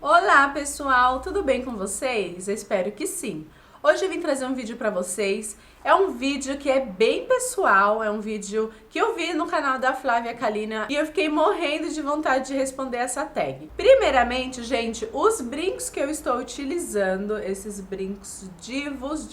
Olá pessoal, tudo bem com vocês? Eu espero que sim. Hoje eu vim trazer um vídeo pra vocês. É um vídeo que é bem pessoal, é um vídeo que eu vi no canal da Flávia Kalina e eu fiquei morrendo de vontade de responder essa tag. Primeiramente, gente, os brincos que eu estou utilizando, esses brincos divos,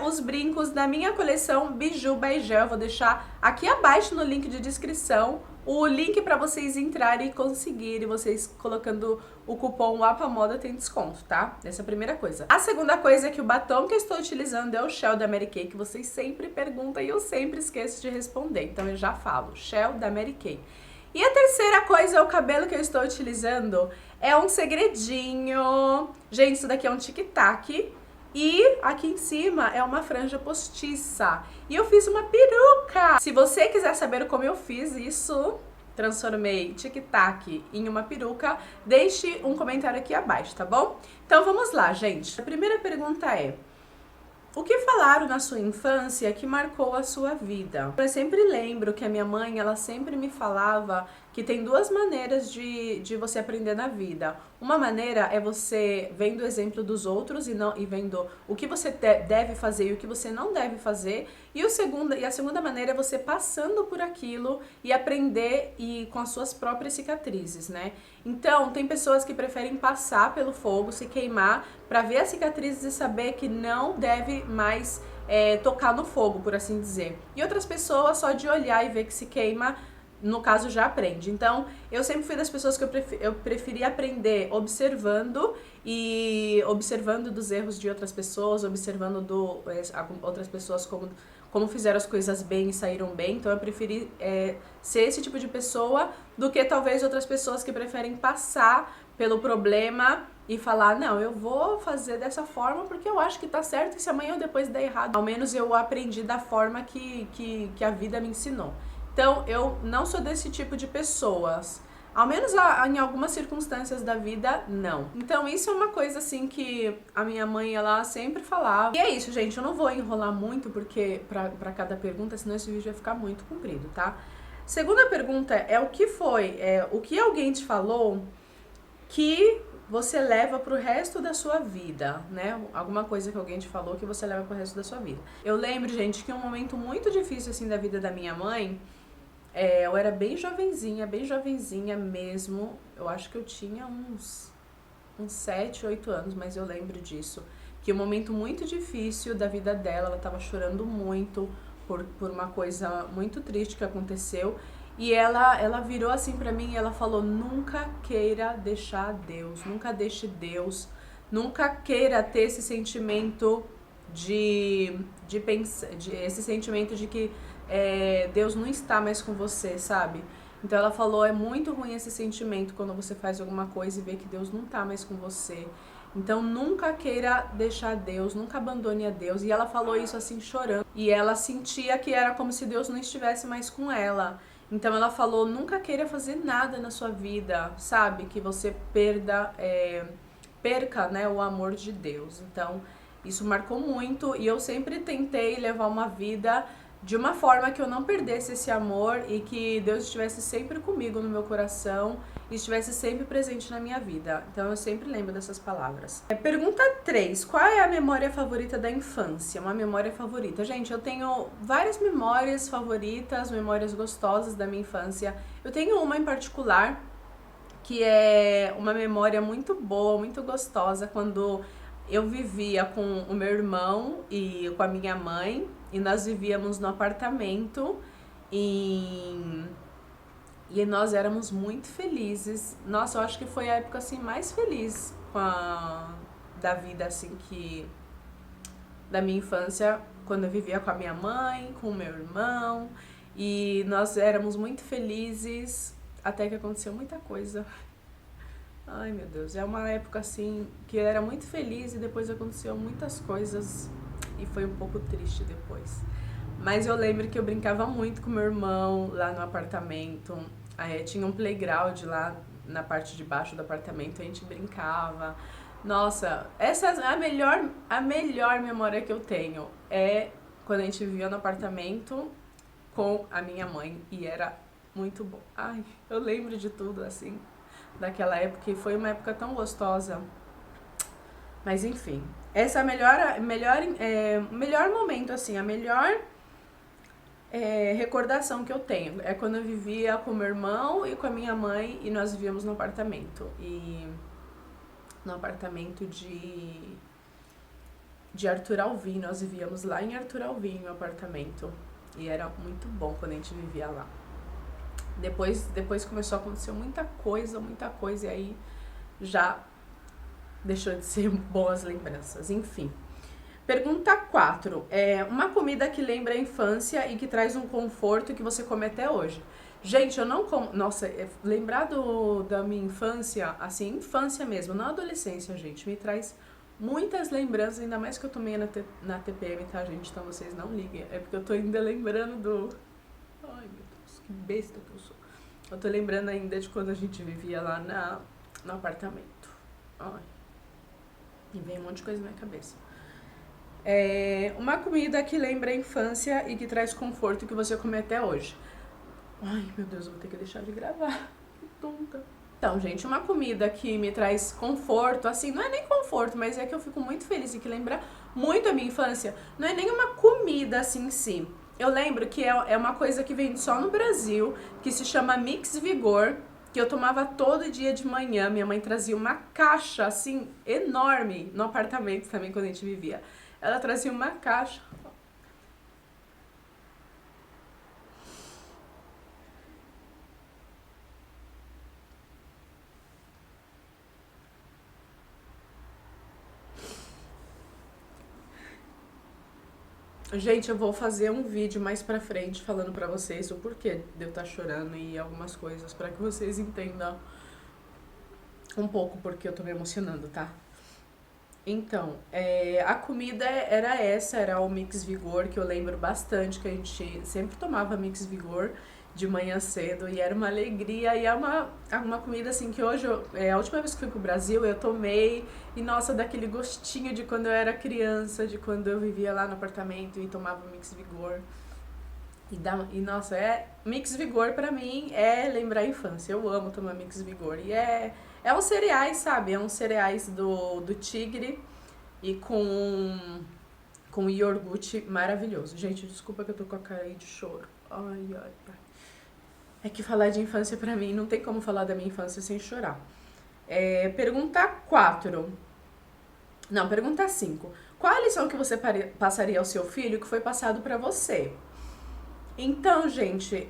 os brincos da minha coleção Biju by Gel. Eu vou deixar aqui abaixo no link de descrição o link para vocês entrarem e conseguirem, vocês colocando o cupom LAPAMODA tem desconto, tá? Essa é a primeira coisa. A segunda coisa é que o batom que eu estou utilizando é o Shell da Mary Kay, que vocês sempre perguntam e eu sempre esqueço de responder, então eu já falo, Shell da Mary Kay. E a terceira coisa é o cabelo que eu estou utilizando, é um segredinho. Gente, isso daqui é um tic-tac. E aqui em cima é uma franja postiça. E eu fiz uma peruca. Se você quiser saber como eu fiz isso, transformei tic-tac em uma peruca, deixe um comentário aqui abaixo, tá bom? Então vamos lá, gente. A primeira pergunta é: o que falaram na sua infância que marcou a sua vida? Eu sempre lembro que a minha mãe, ela sempre me falava que tem duas maneiras de você aprender na vida. Uma maneira é você vendo o exemplo dos outros e vendo o que você deve fazer e o que você não deve fazer. E a segunda maneira é você passando por aquilo e aprender com as suas próprias cicatrizes, né? Então, tem pessoas que preferem passar pelo fogo, se queimar, para ver as cicatrizes e saber que não deve mais tocar no fogo, por assim dizer. E outras pessoas, só de olhar e ver que se queima, no caso, já aprende. Então, eu sempre fui das pessoas que eu preferi aprender observando dos erros de outras pessoas, observando outras pessoas como fizeram as coisas bem e saíram bem. Então, eu preferi ser esse tipo de pessoa do que talvez outras pessoas que preferem passar pelo problema e falar, não, eu vou fazer dessa forma porque eu acho que tá certo e se amanhã ou depois der errado, ao menos eu aprendi da forma que a vida me ensinou. Então, eu não sou desse tipo de pessoas. Ao menos em algumas circunstâncias da vida, não. Então, isso é uma coisa, assim, que a minha mãe, ela sempre falava. E é isso, gente. Eu não vou enrolar muito, porque pra cada pergunta, senão esse vídeo vai ficar muito comprido, tá? Segunda pergunta é o que alguém te falou que você leva pro resto da sua vida, né? Alguma coisa que alguém te falou que você leva pro resto da sua vida. Eu lembro, gente, que um momento muito difícil, assim, da vida da minha mãe, eu era bem jovenzinha mesmo. Eu acho que eu tinha uns 7, 8 anos, mas eu lembro disso. Que um momento muito difícil da vida dela, ela tava chorando muito por uma coisa muito triste que aconteceu. E ela virou assim pra mim e ela falou: nunca queira deixar Deus, nunca deixe Deus, nunca queira ter esse sentimento de pensar, esse sentimento de que Deus não está mais com você, sabe? Então ela falou, é muito ruim esse sentimento quando você faz alguma coisa e vê que Deus não tá mais com você. Então nunca queira deixar Deus, nunca abandone a Deus. E ela falou isso assim chorando. E ela sentia que era como se Deus não estivesse mais com ela. Então ela falou, nunca queira fazer nada na sua vida, sabe? Que você perca, né, o amor de Deus. Então isso marcou muito e eu sempre tentei levar uma vida de uma forma que eu não perdesse esse amor e que Deus estivesse sempre comigo no meu coração e estivesse sempre presente na minha vida. Então eu sempre lembro dessas palavras. Pergunta 3. Qual é a memória favorita da infância? Uma memória favorita. Gente, eu tenho várias memórias favoritas, memórias gostosas da minha infância. Eu tenho uma em particular que é uma memória muito boa, muito gostosa, quando eu vivia com o meu irmão e com a minha mãe, e nós vivíamos no apartamento e nós éramos muito felizes. Nossa, eu acho que foi a época assim mais feliz da vida assim da minha infância, quando eu vivia com a minha mãe, com o meu irmão, e nós éramos muito felizes até que aconteceu muita coisa. Ai, meu Deus, é uma época assim que eu era muito feliz e depois aconteceu muitas coisas e foi um pouco triste depois. Mas eu lembro que eu brincava muito com meu irmão lá no apartamento. Tinha um playground lá na parte de baixo do apartamento, a gente brincava. Nossa, essa é a melhor memória que eu tenho. É quando a gente vivia no apartamento com a minha mãe e era muito bom. Ai, eu lembro de tudo assim. daquela época, e foi uma época tão gostosa. Mas enfim, essa é a melhor momento, assim, a melhor recordação que eu tenho. É quando eu vivia com meu irmão e com a minha mãe e nós vivíamos no apartamento. E no apartamento de Arthur Alvim, nós vivíamos lá em Arthur Alvim, no apartamento. E era muito bom quando a gente vivia lá. Depois começou a acontecer muita coisa, e aí já deixou de ser boas lembranças. Enfim. Pergunta 4. Uma comida que lembra a infância e que traz um conforto que você come até hoje. Gente, eu não como... Nossa, lembrar da minha infância, assim, infância mesmo, não adolescência, gente, me traz muitas lembranças, ainda mais que eu tomei na TPM, tá, gente? Então vocês não liguem. É porque eu tô ainda lembrando do... Ai, meu Deus, que besta que eu sou. Eu tô lembrando ainda de quando a gente vivia lá no apartamento. Ai. E vem um monte de coisa na minha cabeça. Uma comida que lembra a infância e que traz conforto que você come até hoje. Ai, meu Deus, eu vou ter que deixar de gravar. Que tonta. Então, gente, uma comida que me traz conforto, assim, não é nem conforto, mas é que eu fico muito feliz e que lembra muito a minha infância. Não é nem uma comida, assim, em si. Eu lembro que é uma coisa que vem só no Brasil, que se chama Mix Vigor, que eu tomava todo dia de manhã. Minha mãe trazia uma caixa, assim, enorme, no apartamento também, quando a gente vivia. Ela trazia uma caixa. Gente, eu vou fazer um vídeo mais pra frente falando pra vocês o porquê de eu estar chorando e algumas coisas, pra que vocês entendam um pouco porque eu tô me emocionando, tá? Então, a comida era o Mix Vigor, que eu lembro bastante, que a gente sempre tomava Mix Vigor de manhã cedo, e era uma alegria, e é uma comida assim que hoje, a última vez que fui pro Brasil, eu tomei, e nossa, daquele gostinho de quando eu era criança, de quando eu vivia lá no apartamento e tomava Mix Vigor. E nossa, Mix Vigor pra mim é lembrar a infância. Eu amo tomar Mix Vigor. E é uns cereais, sabe? É uns cereais do Tigre e com iogurte maravilhoso. Gente, desculpa que eu tô com a cara aí de choro. Ai, ai, ai. É que falar de infância pra mim, não tem como falar da minha infância sem chorar. Pergunta 4. Não, pergunta 5. Qual a lição que você passaria ao seu filho que foi passado pra você? Então, gente,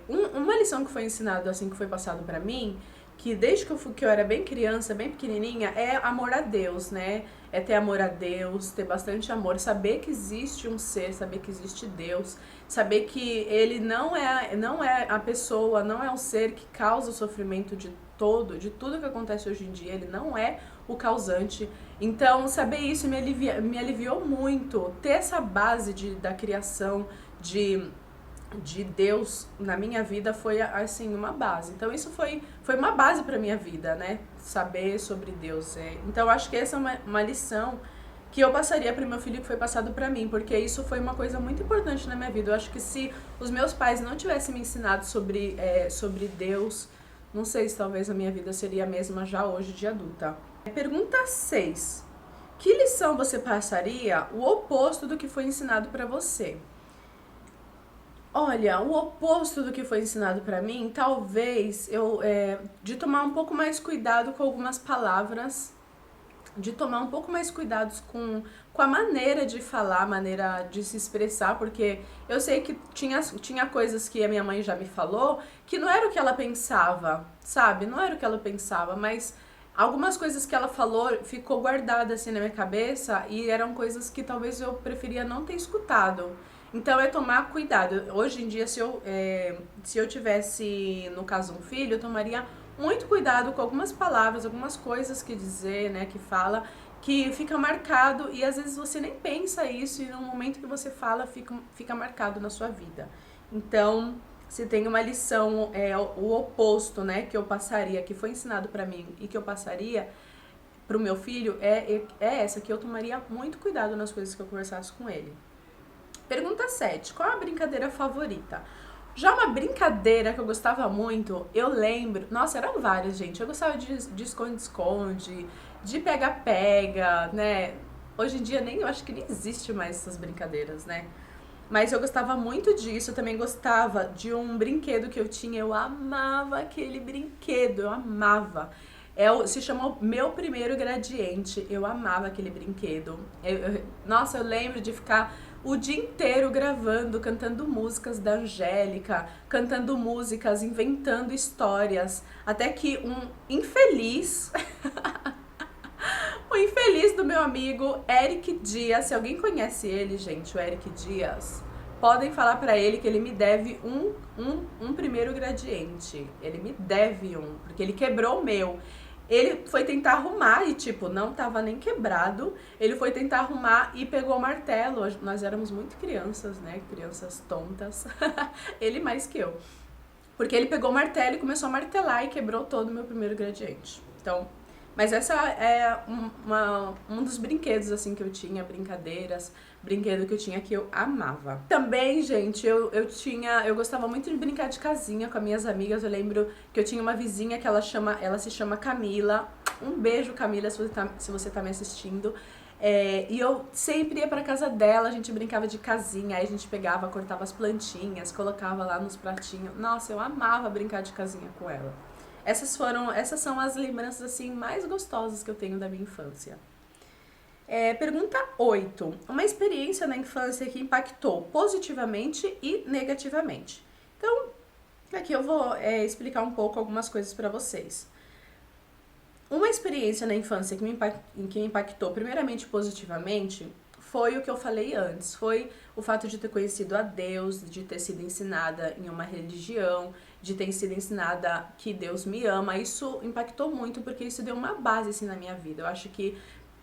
uma lição que foi ensinada, assim, que foi passado pra mim, que desde que eu era bem criança, bem pequenininha, é amor a Deus, né? É ter amor a Deus, ter bastante amor, saber que existe um ser, saber que existe Deus, saber que ele não é a pessoa, não é o ser que causa o sofrimento de tudo que acontece hoje em dia, ele não é o causante. Então, saber isso me aliviou muito, ter essa base da criação, de Deus na minha vida foi, assim, uma base. Então isso foi uma base pra minha vida, né? Saber sobre Deus. Então acho que essa é uma lição que eu passaria pro meu filho, que foi passado pra mim, porque isso foi uma coisa muito importante na minha vida. Eu acho que se os meus pais não tivessem me ensinado sobre Deus, não sei se talvez a minha vida seria a mesma já hoje de adulta. Pergunta 6. Que lição você passaria o oposto do que foi ensinado pra você? Olha, o oposto do que foi ensinado pra mim, talvez de tomar um pouco mais cuidado com algumas palavras, de tomar um pouco mais cuidados com a maneira de falar, a maneira de se expressar, porque eu sei que tinha coisas que a minha mãe já me falou que não era o que ela pensava, sabe? Não era o que ela pensava, mas algumas coisas que ela falou ficou guardada assim na minha cabeça e eram coisas que talvez eu preferia não ter escutado. Então é tomar cuidado. Hoje em dia, se eu tivesse, no caso, um filho, eu tomaria muito cuidado com algumas palavras, algumas coisas que dizer, né, que fala, que fica marcado e às vezes você nem pensa isso e no momento que você fala fica marcado na sua vida. Então, se tem uma lição, o oposto, né, que eu passaria, que foi ensinado pra mim e que eu passaria pro meu filho, é essa, que eu tomaria muito cuidado nas coisas que eu conversasse com ele. Pergunta 7. Qual a brincadeira favorita? Já uma brincadeira que eu gostava muito, eu lembro... Nossa, eram várias, gente. Eu gostava de esconde-esconde, de pega-pega, né? Hoje em dia nem, eu acho que nem existe mais essas brincadeiras, né? Mas eu gostava muito disso, eu também gostava de um brinquedo que eu tinha, eu amava aquele brinquedo, eu amava. Se chama Meu Primeiro Gradiente, eu amava aquele brinquedo. Nossa, eu lembro de ficar o dia inteiro gravando, cantando músicas da Angélica, cantando músicas, inventando histórias, até que um infeliz... O infeliz do meu amigo Eric Dias, se alguém conhece ele, gente, o Eric Dias, podem falar pra ele que ele me deve um primeiro gradiente. Ele me deve um, porque ele quebrou o meu. Ele foi tentar arrumar e, tipo, não tava nem quebrado. Ele foi tentar arrumar e pegou o martelo. Nós éramos muito crianças, né? Crianças tontas. Ele mais que eu. Porque ele pegou o martelo e começou a martelar e quebrou todo o meu primeiro gradiente. Então... Mas essa é um dos brinquedos, assim, que eu tinha, brinquedo que eu tinha que eu amava. Também, gente, eu gostava muito de brincar de casinha com as minhas amigas. Eu lembro que eu tinha uma vizinha que ela se chama Camila. Um beijo, Camila, se você tá me assistindo. E eu sempre ia pra casa dela, a gente brincava de casinha, aí a gente pegava, cortava as plantinhas, colocava lá nos pratinhos. Nossa, eu amava brincar de casinha com ela. Essas são as lembranças assim mais gostosas que eu tenho da minha infância. Pergunta 8. Uma experiência na infância que impactou positivamente e negativamente. Então, aqui eu vou explicar um pouco algumas coisas para vocês. Uma experiência na infância que me impactou primeiramente positivamente foi o que eu falei antes, foi o fato de ter conhecido a Deus, de ter sido ensinada em uma religião, de ter sido ensinada que Deus me ama. Isso impactou muito porque isso deu uma base assim na minha vida. Eu acho que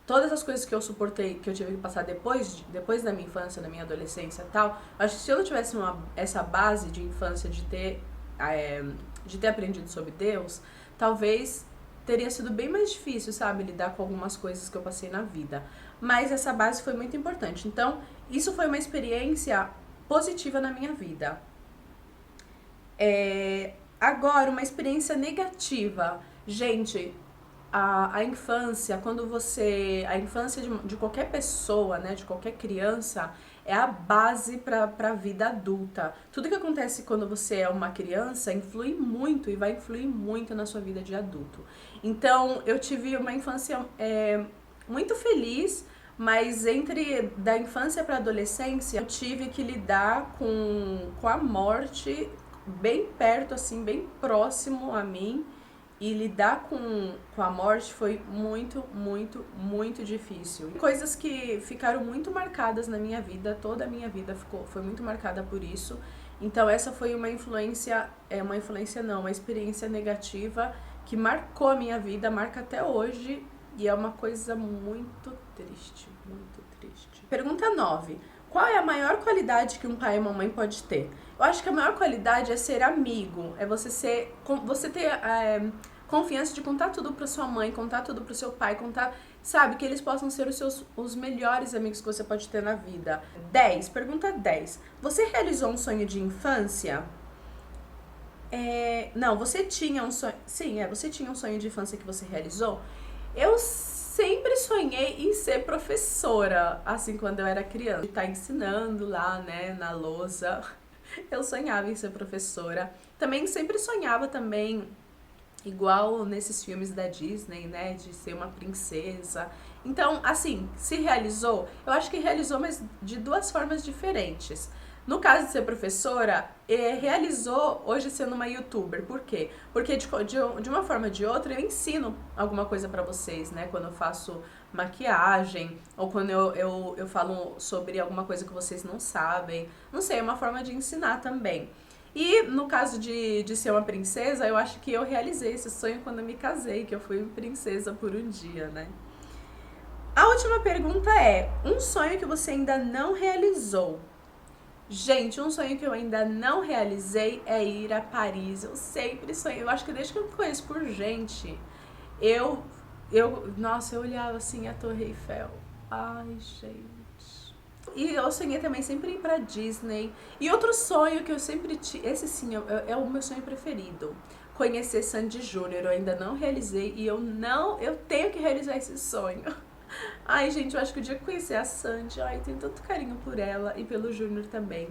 todas as coisas que eu suportei, que eu tive que passar depois da minha infância, da minha adolescência e tal, acho que se eu não tivesse essa base de infância de ter aprendido sobre Deus, talvez teria sido bem mais difícil, sabe, lidar com algumas coisas que eu passei na vida. Mas essa base foi muito importante. Então, isso foi uma experiência positiva na minha vida. Agora, uma experiência negativa. Gente, a infância, a infância de qualquer pessoa, né, de qualquer criança, é a base para a vida adulta. Tudo que acontece quando você é uma criança influi muito e vai influir muito na sua vida de adulto. Então, eu tive uma infância muito feliz, mas da infância para a adolescência, eu tive que lidar com a morte bem perto, assim, bem próximo a mim. E lidar com a morte foi muito, muito, muito difícil. Coisas que ficaram muito marcadas na minha vida, toda a minha vida foi muito marcada por isso. Então essa foi uma experiência negativa que marcou a minha vida, marca até hoje. E é uma coisa muito triste, muito triste. Pergunta 9. Qual é a maior qualidade que um pai e uma mãe pode ter? Eu acho que a maior qualidade é ser amigo, é você ter confiança de contar tudo pra sua mãe, contar tudo pro seu pai, sabe, que eles possam ser os melhores amigos que você pode ter na vida. 10, pergunta 10. Você realizou um sonho de infância? Não, você tinha um sonho... Sim, você tinha um sonho de infância que você realizou? Eu sempre sonhei em ser professora, assim, quando eu era criança. Estar ensinando lá, né, na lousa. Eu sonhava em ser professora. Também sempre sonhava também, igual nesses filmes da Disney, né, de ser uma princesa. Então, assim, se realizou? Eu acho que realizou, mas de duas formas diferentes. No caso de ser professora, realizou hoje sendo uma youtuber. Por quê? Porque de uma forma ou de outra eu ensino alguma coisa pra vocês, né? Quando eu faço maquiagem, ou quando eu falo sobre alguma coisa que vocês não sabem. Não sei, é uma forma de ensinar também. E no caso de ser uma princesa, eu acho que eu realizei esse sonho quando eu me casei, que eu fui princesa por um dia, né? A última pergunta é, um sonho que você ainda não realizou? Gente, um sonho que eu ainda não realizei é ir a Paris. Eu sempre sonhei, eu acho que desde que eu me conheço por gente, nossa, eu olhava assim a Torre Eiffel. Ai, gente, E eu sonhei também sempre ir pra Disney. E outro sonho que eu sempre tive, esse sim é o meu sonho preferido. Conhecer Sandy Júnior, eu ainda não realizei e eu tenho que realizar esse sonho. Ai, gente, eu acho que o dia que eu conhecer a Sandy, ai, eu tenho tanto carinho por ela e pelo Júnior também.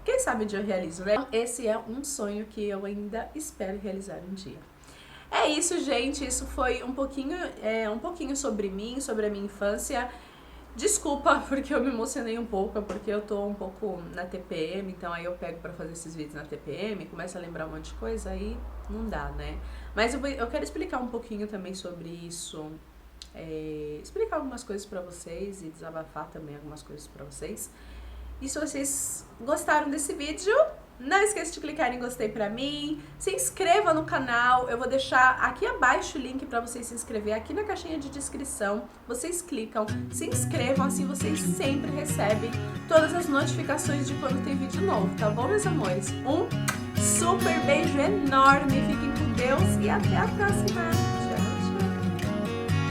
Quem sabe um dia eu realizo, né? Esse é um sonho que eu ainda espero realizar um dia. É isso, gente. Isso foi um pouquinho sobre mim, sobre a minha infância. Desculpa porque eu me emocionei um pouco, porque eu tô um pouco na TPM, então aí eu pego pra fazer esses vídeos na TPM, começo a lembrar um monte de coisa, aí não dá, né? Mas eu quero explicar um pouquinho também sobre isso, explicar algumas coisas pra vocês e desabafar também algumas coisas pra vocês. E se vocês gostaram desse vídeo, não esqueça de clicar em gostei pra mim, se inscreva no canal, eu vou deixar aqui abaixo o link pra vocês se inscrever, aqui na caixinha de descrição, vocês clicam, se inscrevam, assim vocês sempre recebem todas as notificações de quando tem vídeo novo, tá bom, meus amores? Um super beijo enorme, fiquem com Deus e até a próxima!